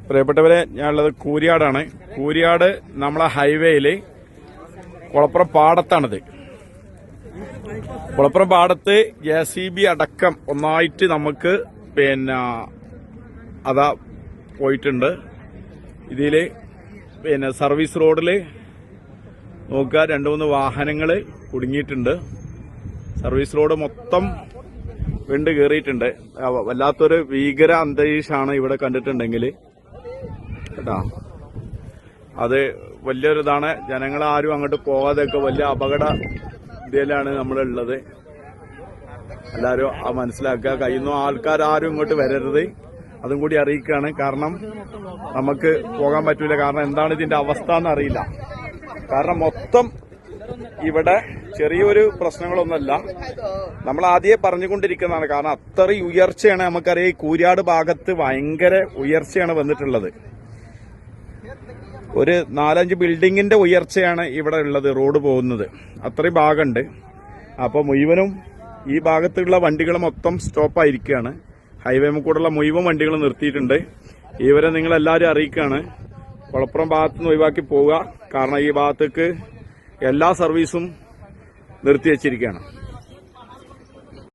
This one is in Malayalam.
പ്രിയപ്പെട്ടവരെ, ഞാനുള്ളത് കൂരിയാടാണ്. കൂരിയാട് നമ്മളെ ഹൈവേയില് കുളപ്പുറം പാടത്താണിത്. കുളപ്പുറം പാടത്ത് JCB അടക്കം ഒന്നായിട്ട് നമുക്ക് അതാ പോയിട്ടുണ്ട്. ഇതില് സർവീസ് റോഡില് നോക്കുക, 2-3 വാഹനങ്ങള് കുടുങ്ങിയിട്ടുണ്ട്. സർവീസ് റോഡ് മൊത്തം വിണ്ട് കയറിയിട്ടുണ്ട്. വല്ലാത്തൊരു ഭീകര അന്തരീക്ഷമാണ് ഇവിടെ കണ്ടിട്ടുണ്ടെങ്കിൽ കേട്ടാ. അത് വലിയൊരിതാണ്. ജനങ്ങളാരും അങ്ങോട്ട് പോകാതെയൊക്കെ വലിയ അപകട ഇതിലാണ് നമ്മളുള്ളത്. എല്ലാവരും മനസ്സിലാക്കുക. കഴിയുന്ന ആൾക്കാരും ഇങ്ങോട്ട് വരരുത്, അതും കൂടി അറിയിക്കുകയാണ്. കാരണം നമുക്ക് പോകാൻ പറ്റൂല. കാരണം എന്താണ് ഇതിന്റെ അവസ്ഥ എന്നറിയില്ല. കാരണം മൊത്തം ഇവിടെ ചെറിയൊരു പ്രശ്നങ്ങളൊന്നുമല്ല, നമ്മൾ ആദ്യമേ പറഞ്ഞുകൊണ്ടിരിക്കുന്നതാണ്. കാരണം അത്രയും ഉയർച്ചയാണ്. നമുക്കറിയാം, ഈ കൂരിയാട് ഭാഗത്ത് ഭയങ്കര ഉയർച്ചയാണ് വന്നിട്ടുള്ളത്. ഒരു 4-5 ബിൽഡിങ്ങിന്റെ ഉയർച്ചയാണ് ഇവിടെ ഉള്ളത്. റോഡ് പോകുന്നത് അത്രയും ഭാഗമുണ്ട്. അപ്പൊ മുഴുവനും ഈ ഭാഗത്തുള്ള വണ്ടികൾ മൊത്തം സ്റ്റോപ്പായിരിക്കുകയാണ്. ഹൈവേ കൂടെയുള്ള മുഴുവൻ വണ്ടികൾ നിർത്തിയിട്ടുണ്ട്. ഇവരെ നിങ്ങളെല്ലാവരും അറിയിക്കുകയാണ്, കുളപ്പുറം ഭാഗത്തുനിന്ന് ഒഴിവാക്കി പോവുക. കാരണം ഈ ഭാഗത്തേക്ക് എല്ലാ സർവീസും നിർത്തിവെച്ചിരിക്കുകയാണ്.